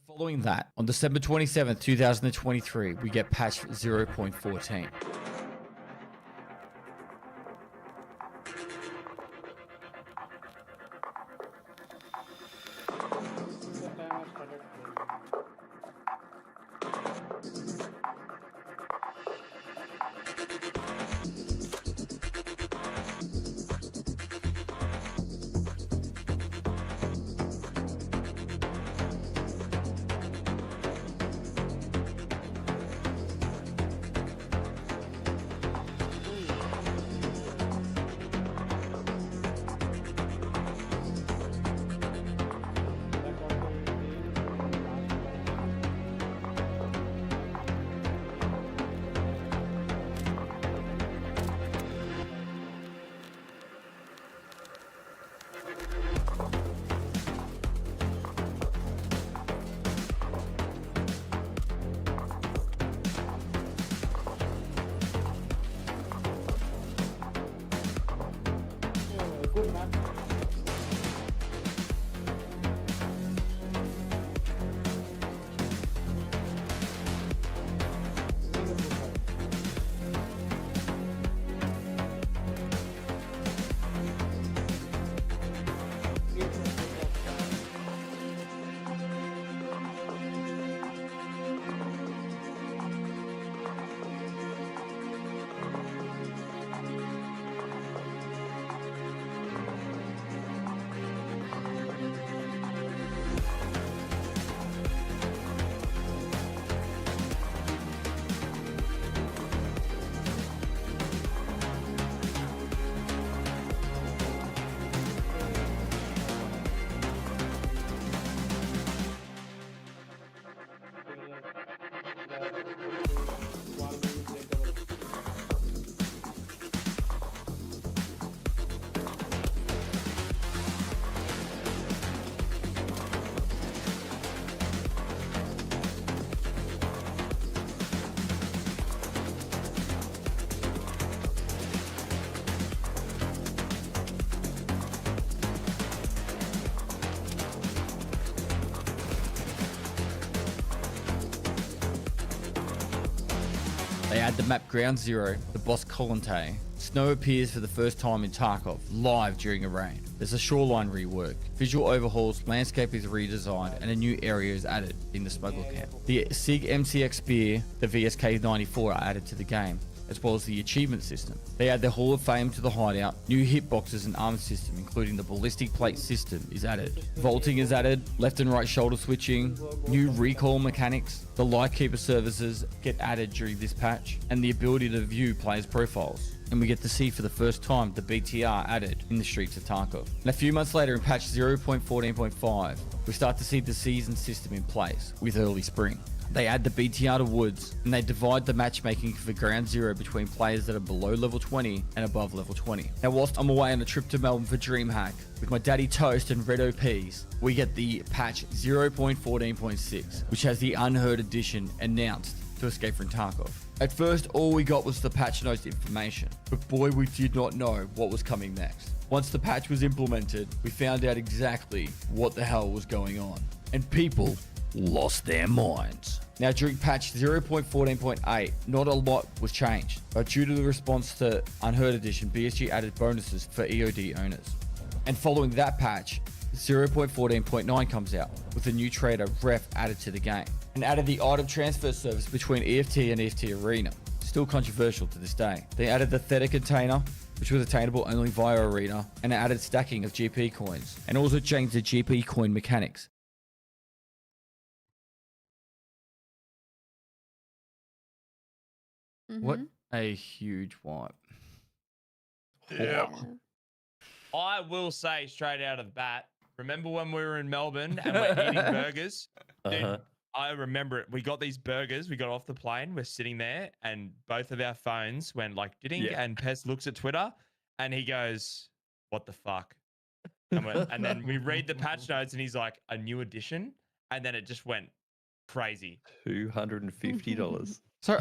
Following that, on December 27th, 2023, we get patch 0.14. They add the map Ground Zero, the boss Colante. Snow appears for the first time in Tarkov, live during a raid. There's a shoreline rework, visual overhauls, landscape is redesigned, and a new area is added in the smuggler camp. The SIG MCX Spear, the VSK-94 are added to the game, as well as the achievement system. They add the Hall of Fame to the hideout, new hitboxes and armor system, including the ballistic plate system is added. Vaulting is added, left and right shoulder switching, new recoil mechanics, the Lightkeeper services get added during this patch, and the ability to view players' profiles. And we get to see for the first time the BTR added in the streets of Tarkov. And a few months later in patch 0.14.5, we start to see the season system in place with early spring. They add the BTR to Woods, and they divide the matchmaking for Ground Zero between players that are below level 20 and above level 20. Now, whilst I'm away on a trip to Melbourne for DreamHack, with my daddy Toast and Red OPs, we get the patch 0.14.6, which has the Unheard Edition announced to Escape from Tarkov. At first, all we got was the patch notes information, but boy, we did not know what was coming next. Once the patch was implemented, we found out exactly what the hell was going on, and people lost their minds. Now, during patch 0.14.8, not a lot was changed, but due to the response to Unheard Edition, BSG added bonuses for EOD owners. And following that patch, 0.14.9 comes out, with a new trader, Ref, added to the game, and added the item transfer service between EFT and EFT Arena. Still controversial to this day. They added the Theta container, which was attainable only via Arena, and added stacking of GP coins, and also changed the GP coin mechanics. What a huge wipe. Yeah. I will say straight out of the bat, remember when we were in Melbourne and we're eating burgers? Dude, I remember it. We got these burgers. We got off the plane. We're sitting there and both of our phones went like, ding, and Pest looks at Twitter and he goes, what the fuck? And then we read the patch notes and he's like, a new edition. And then it just went crazy. $250. So,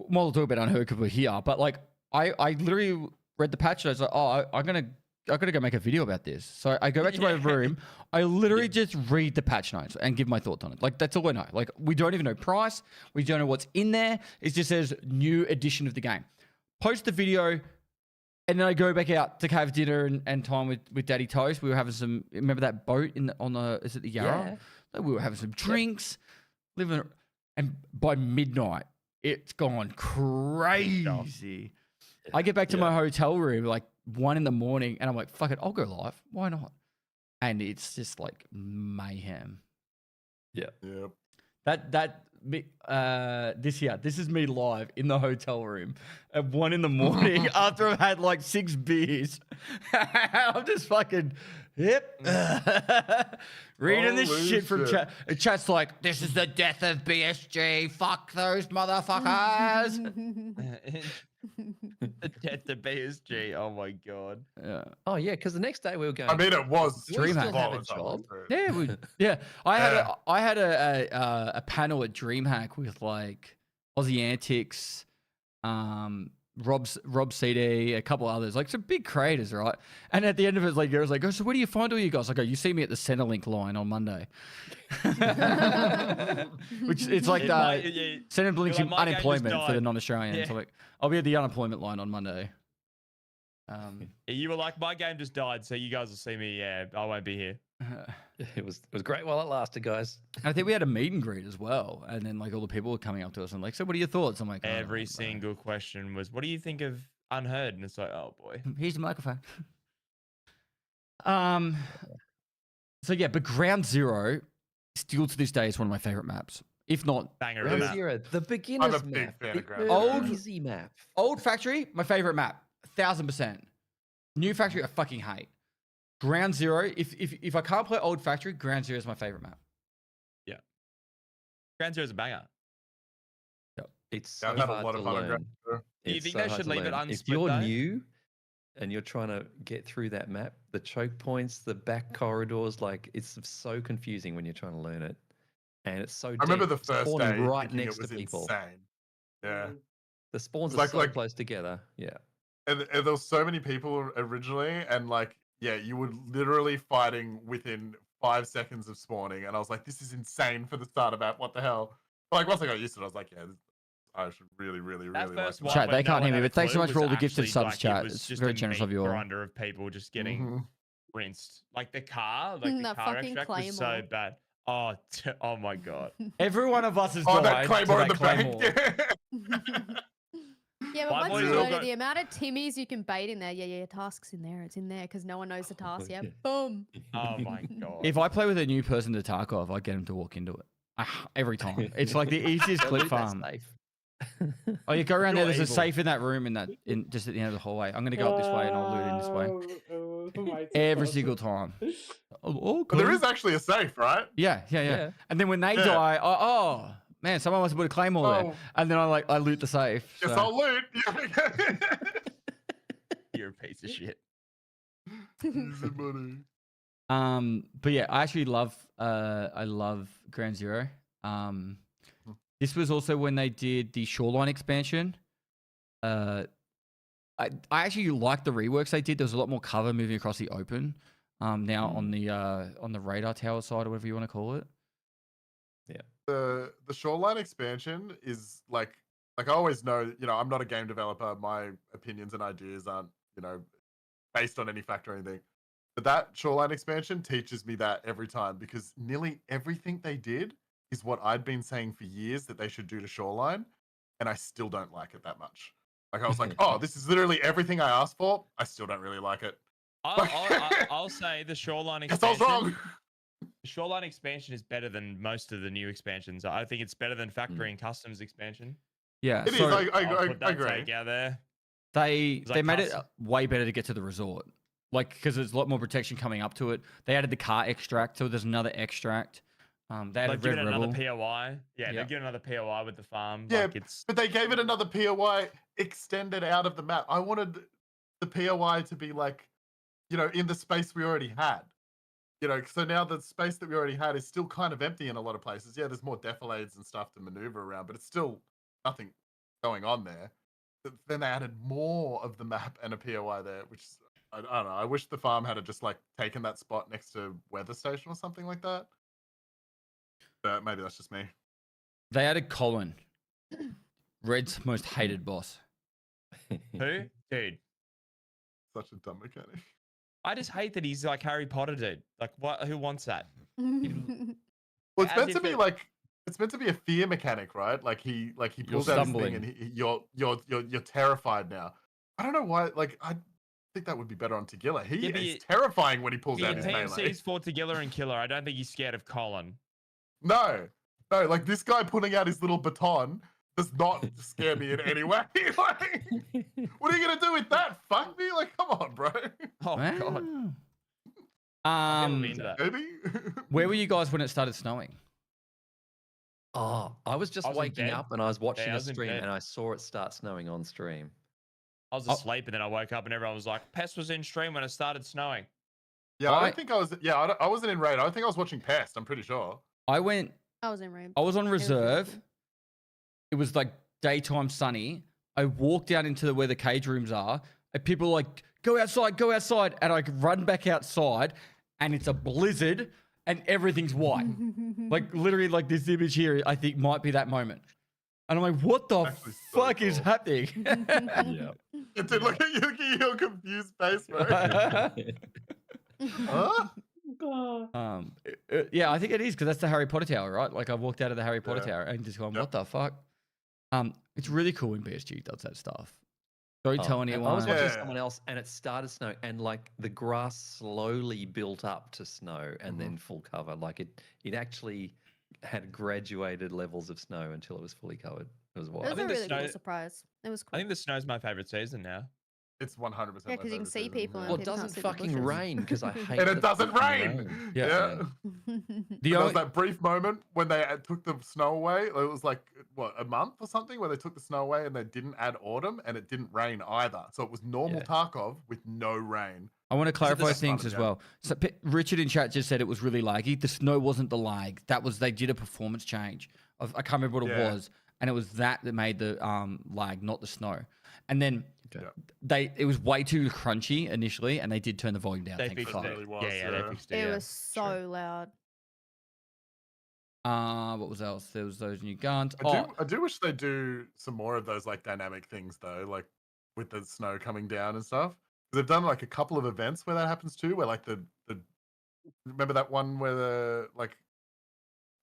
while we'll talk about Unheard because we're here, but like, I literally read the patch notes like, oh, I'm going to gotta go make a video about this. So I go back to my room. I literally just read the patch notes and give my thoughts on it. Like that's all I know. Like we don't even know price. We don't know what's in there. It just says new edition of the game. Post the video, and then I go back out to have dinner and time with Daddy Toast. We were having some. Remember that boat on the? Is it the Yarra? Yeah. Like, we were having some drinks, living, and by midnight it's gone crazy. I get back to my hotel room like 1 a.m, and I'm like, fuck it, I'll go live. Why not? And it's just like mayhem. Yeah. Yep. This is me live in the hotel room at 1 a.m. after I've had like 6 beers. I'm just fucking reading this Holy shit from shit. chat. And chat's like, this is the death of BSG. Fuck those motherfuckers. The death of BSG. Oh my god. Yeah. Oh yeah, because the next day we were going. I mean, it was Do we still have a volatile, job? but- Yeah, I had a panel at DreamHack with like Aussie Antics, Rob CD, a couple others, like some big creators, right? And at the end of it, like, I was like, oh, so where do you find all you guys? I go, you see me at the Centrelink line on Monday. Which it's like Centrelink's You're like, my game just unemployment for the died. non-Australians. Yeah. So like, I'll be at the unemployment line on Monday. You were like, my game just died, so you guys will see me. Yeah, I won't be here. It was great while it lasted, guys. I think we had a meet and greet as well, and then like all the people were coming up to us and like, so what are your thoughts? I'm like, oh, Every bro. single question was, "What do you think of Unheard?" And it's like, oh boy. Here's the microphone. So yeah, but Ground Zero still to this day is one of my favorite maps. If not, Banger of Ground a map. Zero, the beginner's big map, fan of the Ground Zero. easy map. Old Factory, my favorite map, 1000%. New Factory, I fucking hate. Ground Zero, if I can't play Old Factory, Ground Zero is my favorite map. Ground Zero's a banger. It's Yeah, so I've had a hard lot to of fun on learn. Ground Zero. Do you It's think so they hard should to leave it learn. If unsplit, you're though? new and you're trying to get through that map, the choke points, the back corridors, like it's so confusing when you're trying to learn it. And it's so I remember deep, the first spawning day right thinking next it was to people. insane. Yeah. The spawns It's are so like- close together. Yeah. And there was so many people originally, and like, yeah, you were literally fighting within 5 seconds of spawning, and I was like, this is insane for the starter map. What the hell? But like once I got used to it, I was like, yeah, I should really That like first this. one, Chat, when they no can't one hear me, had a but thanks so clue, much for all was the gifted actually, subs, like, chat. It was It's just very a generous meat of you all. grinder of people just getting Mhm. rinsed. Like the car, like the That car fucking extract was so Claymore. bad. Oh my god. Every one of us has Oh, died that Claymore in to the that bank. Claymore. Yeah, but My once boys you all learn it, got- the amount of Timmies you can bait in there, yeah, tasks in there, it's in there because no one knows the task yet. yeah. Boom. Oh my god. If I play with a new person to Tarkov, I get him to walk into it. Every time. It's like the easiest Don't clip leave that farm. safe. Oh, you go around there. You're There's a evil. safe in that room, just at the end of the hallway. I'm gonna go up this way and I'll loot in this way way. every single time. Oh, But there cool. is actually a safe, right? Yeah. Yeah. And then when they Yeah. die, oh man, someone must have put a claymore there. Oh. And then I loot the safe. Guess so- I'll loot. You're a piece of shit. Easy money. But yeah, I actually love Ground Zero. This was also when they did the Shoreline expansion. I actually liked the reworks they did. There was a lot more cover moving across the open. Now on the radar tower side or whatever you want to call it. The Shoreline expansion is like I always know, I'm not a game developer. My opinions and ideas aren't, based on any fact or anything. But that Shoreline expansion teaches me that every time because nearly everything they did is what I'd been saying for years that they should do to Shoreline, and I still don't like it that much. Like I was like, oh, this is literally everything I asked for. I still don't really like it. I'll say the Shoreline Guess I was expansion. wrong. The Shoreline expansion is better than most of the new expansions. I think it's better than Factory and Customs expansion. Yeah, It is. so I I'll put that agree. take out there. they like made it custom. way better to get to the resort. Like because there's a lot more protection coming up to it. They added the car extract, so there's another extract. They Like added give Red it another Rebel. POI. Yeah, Yeah. they give it another POI with the farm. Yeah, like it's But they gave it another POI extended out of the map. I wanted the POI to be like, in the space we already had. So now the space that we already had is still kind of empty in a lot of places. Yeah, there's more defilades and stuff to maneuver around, but it's still nothing going on there. But then they added more of the map and a POI there, which is I don't know. I wish the farm had just like taken that spot next to weather station or something like that. But maybe that's just me. They added Colin, Red's most hated boss. Who? Dude. Such a dumb mechanic. I just hate that he's like Harry Potter, dude. Like, what? Who wants that? Well, it's As meant if to be it- like it's meant to be a fear mechanic, right? Like he pulls out his thing and you're terrified now. I don't know why. Like I think that would be better on Tagilla. He Yeah, but is you- terrifying when he pulls The out his melee. PMCs for Tagilla and Killer. I don't think he's scared of Colin. No, like this guy pulling out his little baton does not scare me in any way. Like, what are you gonna do with that? Fuck me? Like, come on, bro. Oh god. Wow. Never been to that. Maybe. Where were you guys when it started snowing? Oh, I was just I was in waking bed. up and I was watching I a was in stream bed. and I saw it start snowing on stream. I was asleep and then I woke up and everyone was like, Pest was in stream when it started snowing. Yeah, I I- don't think I was. Yeah, I wasn't in raid. I think I was watching Pest. I'm pretty sure. I went. I was in room. I was on It was reserve. beautiful. It was like daytime sunny. I walked out into where the cage rooms are, and people were like, go outside. And I run back outside, and it's a blizzard, and everything's white. Like, literally, like this image here, I think might be that moment. And I'm like, what the Actually so fuck is cool. happening? Yeah. Dude, look at you, your confused face, bro. Huh? Yeah, I think it is because that's the Harry Potter tower, right? Like I walked out of the Harry Potter Yeah. tower and just gone, Yep. what the fuck? It's really cool when BSG does that stuff. Don't tell And I anyone. was watching Yeah. someone else and it started snowing and like the grass slowly built up to snow and then full cover. Like it actually had graduated levels of snow until it was fully covered. It was It wild. was a think the really cool snow- surprise. It was I cool. think the snow's my favorite season now. It's 100%. Yeah, 'cause you can see people Well, and it people can't doesn't see the fucking bushes. rain because I hate And the it doesn't fucking rain. Yeah. Yeah. The There was only, that brief moment when they took the snow away. It was like what, a month or something, where they took the snow away and they didn't add autumn and it didn't rain either. So it was normal Yeah. Tarkov with no rain. I want to clarify best things part, as yeah. well. So Richard in chat just said it was really laggy. The snow wasn't the lag. That was they did a performance change. I can't remember what it Yeah. was, and it was that made the lag, not the snow. And then Okay. it was way too crunchy initially, and they did turn the volume down. They Thank fixed fuck. it. really was, Yeah, yeah. they fixed it. It yeah. was so loud. What was else? There was those new guns. I do wish they do some more of those like dynamic things though, like with the snow coming down and stuff. 'Cause they've done like a couple of events where that happens too, where like the remember that one where the like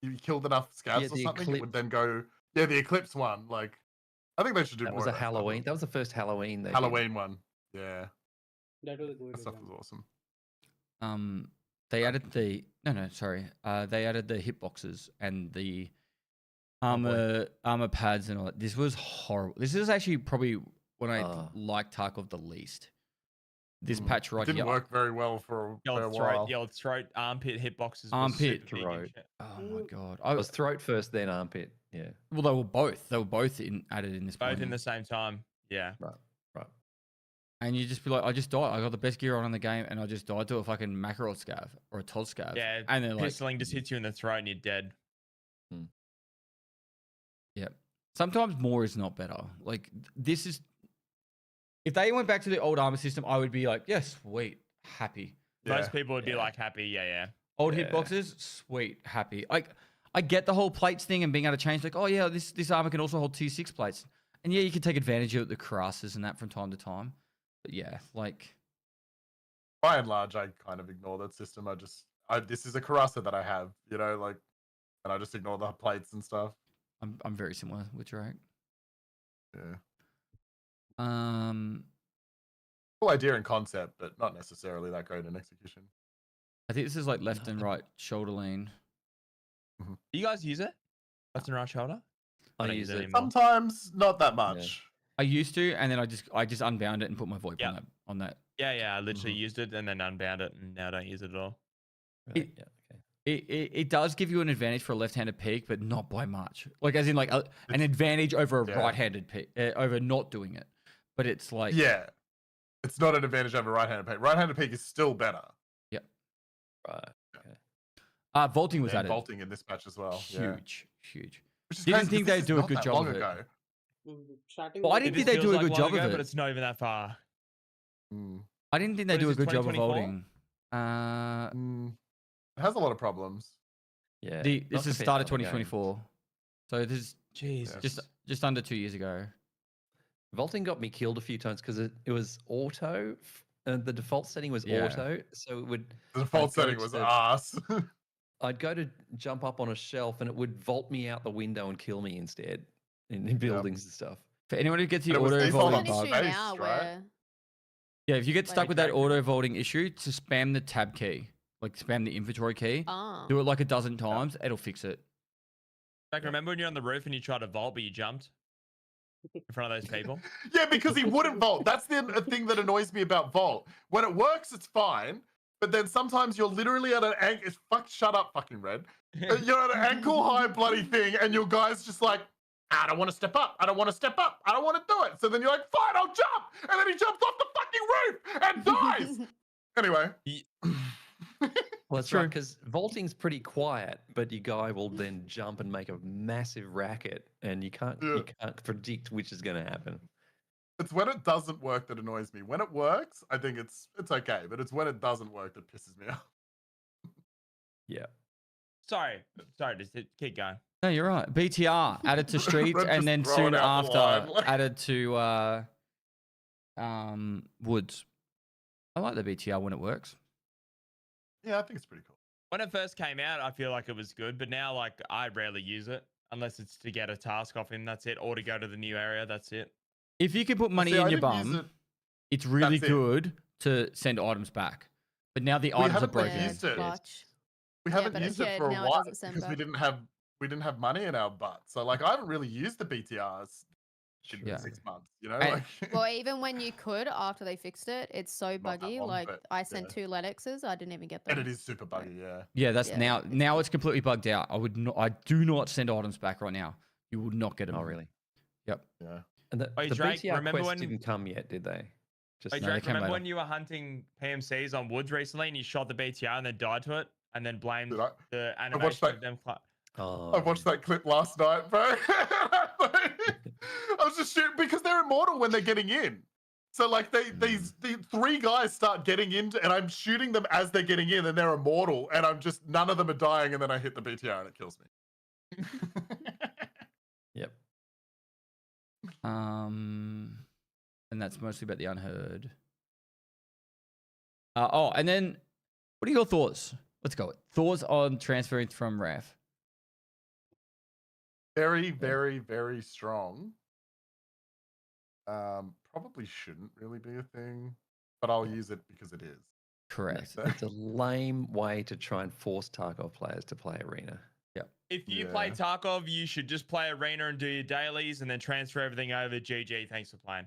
you killed enough scabs Yeah, or the something, it would eclipse. then go the eclipse one. Like I think they should do That more. was of a that stuff. Halloween. That was the first Halloween they did. Halloween one. Yeah, That was a good that stuff event. was awesome. They added the sorry. They added the hitboxes and the armor pads and all that. This was horrible. This is actually probably when I liked Tarkov the least. This patch right Didn't here. work very well for a while. Your throat, armpit hitboxes. was Armpit, super big and throat. shit. Oh my god! It was throat first, then armpit. Yeah. Well, they were both. They were both added in this. Both in bundle. the same time. Yeah. Right. And you just be like, I just died. I got the best gear on in the game, and I just died to a fucking Makarov scav or a Todd scav. Yeah. And they're like, Pistoling just hits you in the throat and you're dead. yeah. Sometimes more is not better. Like this is. If they went back to the old armor system, I would be like, yeah, sweet, happy. Most people would be Yeah. like happy. Yeah. Old Yeah. hitboxes, sweet, happy. Like I get the whole plates thing and being able to change. Like, oh yeah, this armor can also hold T6 plates, and yeah, you can take advantage of the crasses and that from time to time. But yeah, like By and large, I kind of ignore that system. This is a Karasa that I have, like, and I just ignore the plates and stuff. I'm very similar with Drake. Yeah. I Cool idea and concept, but not necessarily that great in execution. think this is like left and right shoulder lean. Do you guys use it? Left and right shoulder? I don't use it. anymore. Sometimes not that much. I used to, and then I just unbound it and put my VoIP Yeah. on that. Yeah. I literally used it and then unbound it and now don't use it at all. Right, yeah. Okay. It does give you an advantage for a left-handed peek, but not by much. Like as in like an advantage over a Yeah. right-handed peek, over not doing it. But it's like Yeah. It's not an advantage over right-handed peek. Right-handed peek is still better. Right. Vaulting was And added. vaulting in this patch as well. Yeah. Huge. Which is Didn't crazy, think 'cause they'd this is do a not good that job long of it. ago. Starting Well, I with didn't It think just they do a feels good like job long of ago, it. but it's not even that far. I didn't think they What do a is this, good job of 2024? vaulting. It has a lot of problems. Yeah. This not is compared to started other games. 2024, so this is Jesus. just under 2 years ago. Vaulting got me killed a few times because it was auto. The default setting was Yeah. auto, so it would. The default I'd go setting was to- ass. I'd go to jump up on a shelf and it would vault me out the window and kill me instead in buildings and stuff. For anyone who gets the And it was auto default vaulting There's on an bug, issue base, now right? where yeah, if you get Like stuck a with that character. auto vaulting issue, to spam the tab key, like spam the inventory key. oh, Do it like a dozen times, it'll fix it. Like, remember when you're on the roof and you tried to vault, but you jumped in front of those people? Yeah, because he wouldn't vault. That's the thing that annoys me about vault. When it works, it's fine. But then sometimes you're literally at an ankle. Shut up, fucking Red. You're at an ankle high bloody thing, and your guy's just like, I don't want to step up. I don't want to step up. I don't want to do it. So then you're like, fine, I'll jump. And then he jumps off the fucking roof and dies. Anyway. Well, that's True. right, because vaulting's pretty quiet, but your guy will then jump and make a massive racket, and you can't predict which is going to happen. It's when it doesn't work that annoys me. When it works, I think it's okay. But it's when it doesn't work that pisses me off. Yeah. Sorry, just keep going. No, you're right. BTR added to streets, Red and just then throwing soon out the after line, like- added to woods. I like the BTR when it works. Yeah, I think it's pretty cool. When it first came out, I feel like it was good, but now like I rarely use it unless it's to get a task off him. That's it, or to go to the new area. That's it. If you can put money See, in I your didn't use bum, it- it's really That's it. good to send items back. But now the items are haven't, like, broken. used it. clutch. We Yeah, haven't but used yeah, it for a now it while doesn't send because we back. didn't have money in our butt. So like I haven't really used the BTRs in Yeah. 6 months. You know, And- like Well, even when you could after they fixed it, it's so that buggy. long, Like but, I sent yeah. 2 Lennoxes, I didn't even get them. and it is super buggy. Yeah. Yeah, that's Yeah, now it's completely bugged out. I do not send items back right now. You will not get them. Oh, really? Yeah. And the, Wait, the Drake, BTR remember quest when- didn't come yet, did they? Just Wait, No, they Drake, came remember later. when you were hunting PMCs on woods recently and you shot the BTR and then died to it and then blamed Did I? the watched animation that- of them? Oh, I watched that clip last night, bro. I was just shooting because they're immortal when they're getting in. So like these 3 guys start getting into, and I'm shooting them as they're getting in, and they're immortal, and I'm just none of them are dying, and then I hit the BTR and it kills me. Yep. And that's mostly about the unheard. And then what are your thoughts? Let's go. Thoughts on transferring from RAF? Very, very, very strong. Probably shouldn't really be a thing, but I'll use it because it is. Correct. It's a lame way to try and force Tarkov players to play Arena. If you play Yeah. Tarkov, you should just play Arena and do your dailies and then transfer everything over. GG, thanks for playing.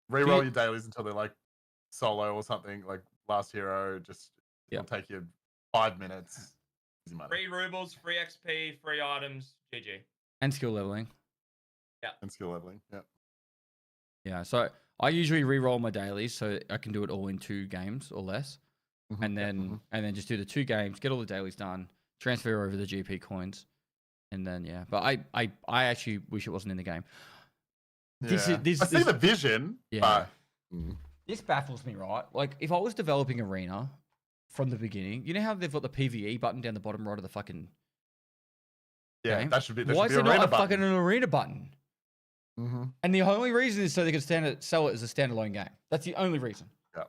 Reroll you- your dailies until they're like solo or something, like Last Hero. Just Yeah. it'll take you 5 minutes. Easy money. Free rubles, free XP, free items. GG. And skill leveling. And skill leveling. Yeah. Yeah. So I usually re-roll my dailies so I can do it all in 2 games or less. Mhm, And yeah, then mhm. and then just do the 2 games, get all the dailies done, transfer over the GP coins. And then but I actually wish it wasn't in the game. This Yeah. is this I see this, the vision. Yeah. But, this baffles me, right? Like if I was developing Arena from the beginning, you know how they've got the PvE button down the bottom right of the fucking yeah, game? that should be. Why is there there not a fucking an Arena button? Mm-hmm. And the only reason is so they can sell it as a standalone game. That's the only reason. Yeah.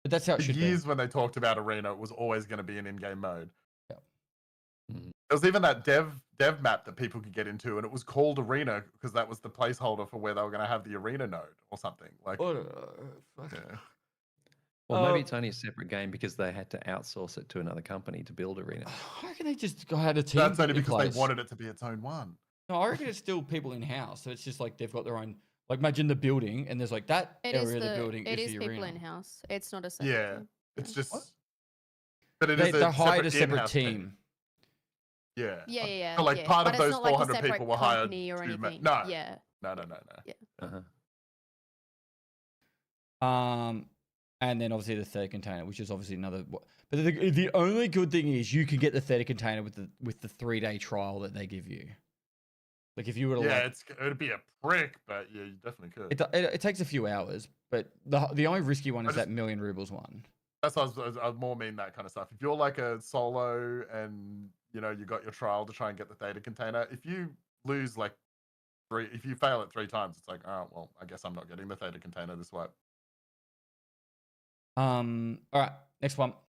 But that's how it For should years be. when they talked about Arena, it was always going to be an in-game mode. Mhm. There was even that dev map that people could get into, and it was called Arena because that was the placeholder for where they were going to have the Arena node or something. Like, yeah. Well, maybe it's only a separate game because they had to outsource it to another company to build Arena. I reckon they just had a team. That's only in because place. they wanted it to be its own one. No, I reckon it's still people in house. So it's just like they've got their own. Like imagine the building, and there's like that It area is of the building it is is the people arena. in house. It's not a separate Yeah, thing. it's Yeah. just. What? But it They is a hired a separate in-house team. Yeah. Yeah. So, like, yeah. part of But it's those not like a 400 separate people were hired company or to ma- anything. no. Yeah. No. Uh-huh. And then obviously the third container, which is obviously another. But the only good thing is you can get the third container with the 3-day trial that they give you. Like if you were to Yeah, like, it'd be a prick, but yeah, you definitely could. it takes a few hours, But the only risky one I is just- that million rubles one. That's what I more mean that kind of stuff. If you're like a solo and you got your trial to try and get the theta container, if you lose like if you fail it 3 times, it's like, oh well, I guess I'm not getting the theta container this way. All right, next one.